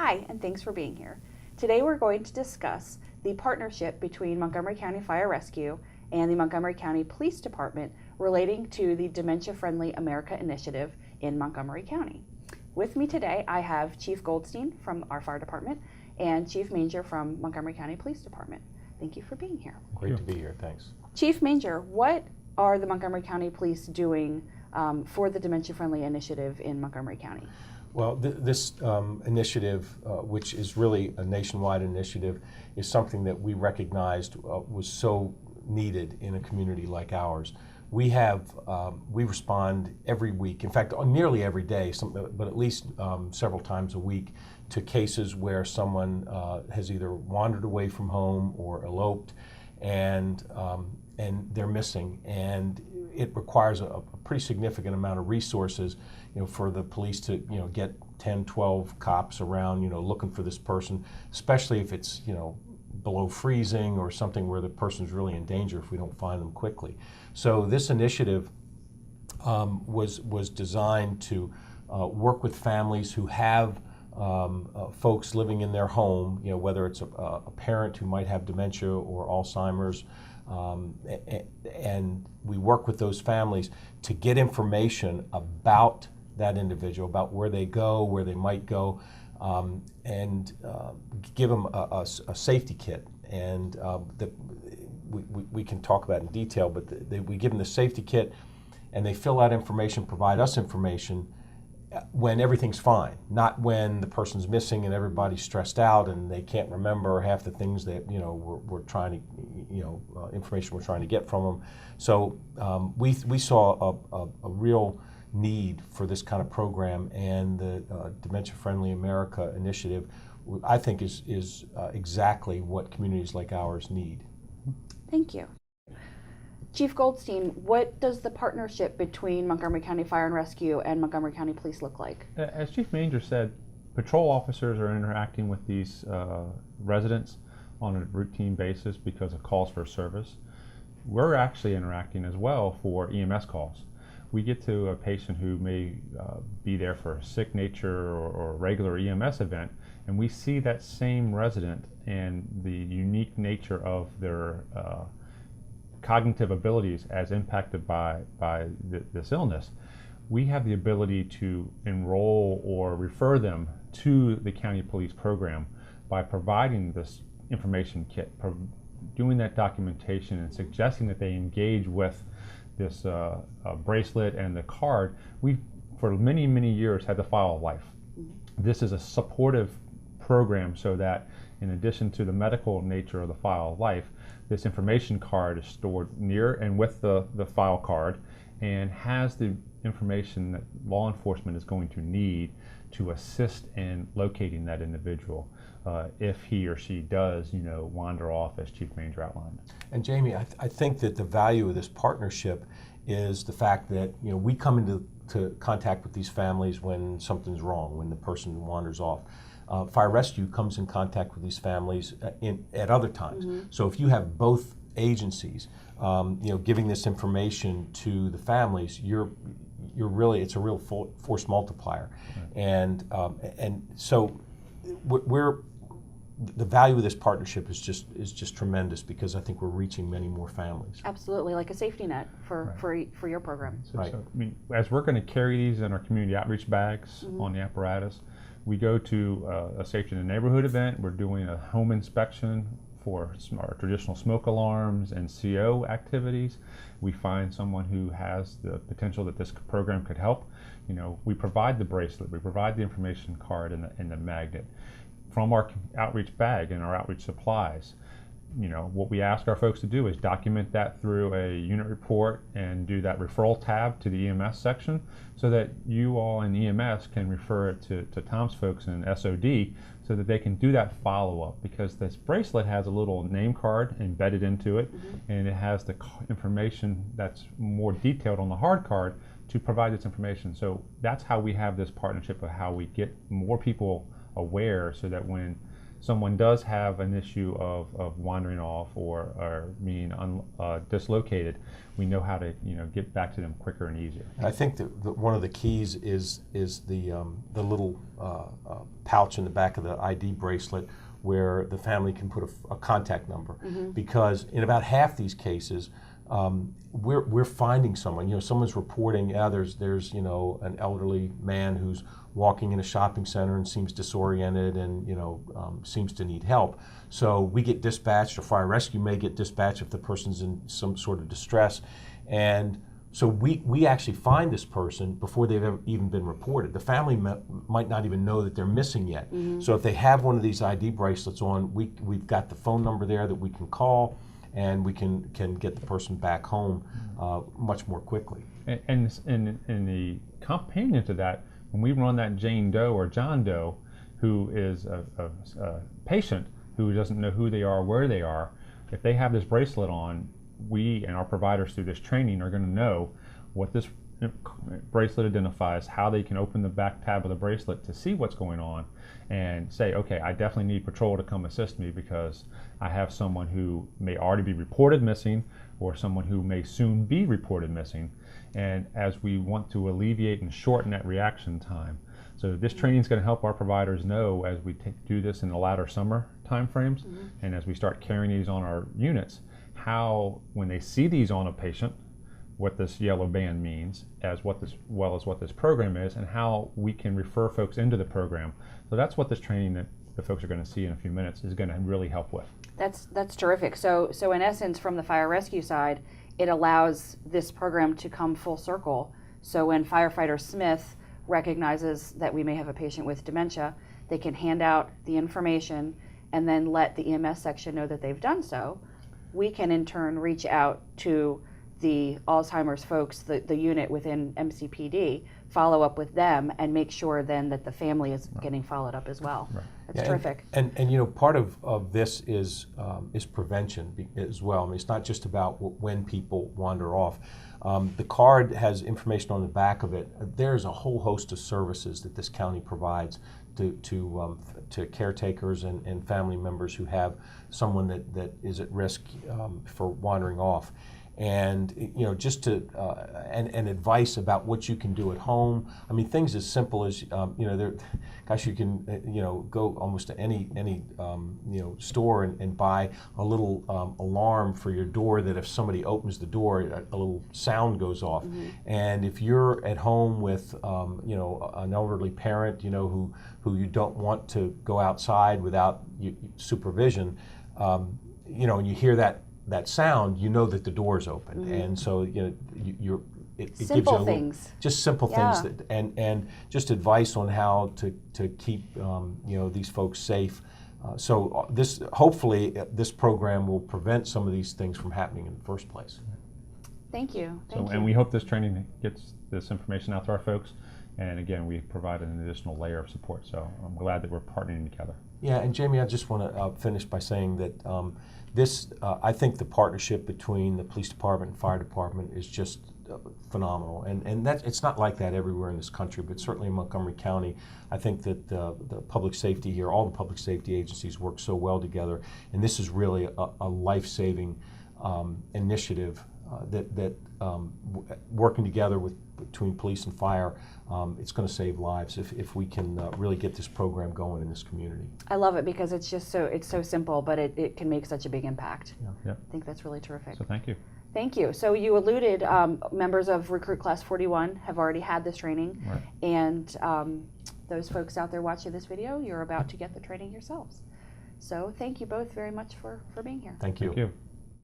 Hi, and thanks for being here. Today we're going to discuss the partnership between Montgomery County Fire Rescue and the Montgomery County Police Department relating to the Dementia Friendly America initiative in Montgomery County. With me today, I have Chief Goldstein from our fire department and Chief Manger from Montgomery County Police Department. Thank you for being here. Great to be here, thanks. Chief Manger, what are the Montgomery County Police doing for the Dementia Friendly initiative in Montgomery County? Well, this initiative, which is really a nationwide initiative, is something that we recognized was so needed in a community like ours. We respond every week, in fact, nearly every day, but at least several times a week, to cases where someone has either wandered away from home or eloped, and they're missing. And it requires a pretty significant amount of resources, for the police to, get 10, 12 cops around, looking for this person, especially if it's, below freezing or something where the person's really in danger if we don't find them quickly. So this initiative was designed to work with families who have folks living in their home, whether it's a parent who might have dementia or Alzheimer's, and we work with those families to get information about that individual, about where they go, where they might go, and give them a safety kit. And we can talk about in detail, but we give them the safety kit, and they fill out information, provide us information when everything's fine, not when the person's missing and everybody's stressed out and they can't remember half the things that we're trying to, information we're trying to get from them. So we saw a real need for this kind of program, and the Dementia Friendly America initiative, I think, is exactly what communities like ours need. Thank you. Chief Goldstein, what does the partnership between Montgomery County Fire and Rescue and Montgomery County Police look like? As Chief Manger said, patrol officers are interacting with these residents on a routine basis because of calls for service. We're actually interacting as well for EMS calls. We get to a patient who may be there for a sick nature or a regular EMS event, and we see that same resident and the unique nature of their cognitive abilities as impacted by this illness. We have the ability to enroll or refer them to the county police program by providing this information kit, doing that documentation and suggesting that they engage with this bracelet and the card. We, for many, many years, had the file of life. This is a supportive program so that in addition to the medical nature of the file of life, this information card is stored near and with the file card and has the information that law enforcement is going to need to assist in locating that individual if he or she does, wander off, as Chief Manger outlined. And Jamie, I think that the value of this partnership is the fact that we come into contact with these families when something's wrong, when the person wanders off. Fire Rescue comes in contact with these families at other times. Mm-hmm. So if you have both agencies, giving this information to the families, it's a real force multiplier. Right. And so the value of this partnership is just tremendous, because I think we're reaching many more families. Absolutely, like a safety net for your program. So, as we're going to carry these in our community outreach bags on the apparatus, we go to a Safety in the Neighborhood event. We're doing a home inspection for our traditional smoke alarms and CO activities. We find someone who has the potential that this program could help. We provide the bracelet, we provide the information card and the magnet from our outreach bag and our outreach supplies. What we ask our folks to do is document that through a unit report and do that referral tab to the EMS section so that you all in EMS can refer it to Tom's folks in SOD so that they can do that follow-up, because this bracelet has a little name card embedded into it, and it has the information that's more detailed on the hard card to provide this information. So that's how we have this partnership of how we get more people aware, so that when someone does have an issue of wandering off or being dislocated, we know how to get back to them quicker and easier. I think that one of the keys is the little pouch in the back of the ID bracelet where the family can put a contact number, because in about half these cases, we're finding someone. Someone's reporting, there's an elderly man who's walking in a shopping center and seems disoriented and seems to need help. So we get dispatched, or fire rescue may get dispatched if the person's in some sort of distress, and so we actually find this person before they've even been reported. The family might not even know that they're missing yet. So if they have one of these ID bracelets on, we've got the phone number there that we can call, and we can get the person back home much more quickly. And the companion to that, when we run that Jane Doe or John Doe, who is a patient who doesn't know who they are, where they are, if they have this bracelet on, we and our providers through this training are going to know what this bracelet identifies, how they can open the back tab of the bracelet to see what's going on and say, okay, I definitely need patrol to come assist me because I have someone who may already be reported missing or someone who may soon be reported missing. And as we want to alleviate and shorten that reaction time, so this training is going to help our providers know as we do this in the latter summer timeframes, and as we start carrying these on our units, how when they see these on a patient, what this yellow band means, as what this program is, and how we can refer folks into the program. So that's what this training that the folks are going to see in a few minutes is going to really help with. That's terrific. So in essence, from the fire rescue side, it allows this program to come full circle. So when firefighter Smith recognizes that we may have a patient with dementia, they can hand out the information and then let the EMS section know that they've done so. We can in turn reach out to the Alzheimer's folks, the unit within MCPD, follow up with them and make sure then that the family is getting followed up as well. Right. That's terrific. And part of this is prevention as well. I mean, it's not just about when people wander off. The card has information on the back of it. There's a whole host of services that this county provides to caretakers and family members who have someone that is at risk for wandering off. And just to and advice about what you can do at home. I mean, things as simple as you can go almost to any store and buy a little alarm for your door that if somebody opens the door, a little sound goes off. And if you're at home with an elderly parent who you don't want to go outside without supervision, and you hear that sound, that the door's open, and so it gives you things. Just simple things and just advice on how to keep these folks safe. So hopefully this program will prevent some of these things from happening in the first place. Thank you. And we hope this training gets this information out to our folks. And again, we provide an additional layer of support. So I'm glad that we're partnering together. Yeah, and Jamie, I just want to finish by saying that I think the partnership between the police department and fire department is just phenomenal. And it's not like that everywhere in this country, but certainly in Montgomery County, I think that the public safety here, all the public safety agencies work so well together. And this is really a life-saving initiative that working together between police and fire, it's going to save lives if we can really get this program going in this community. I love it because it's so simple, but it can make such a big impact. Yeah. I think that's really terrific. So thank you. Thank you. So you alluded, members of Recruit Class 41 have already had this training, right. And those folks out there watching this video, you're about to get the training yourselves. So thank you both very much for being here. Thank you. Thank you.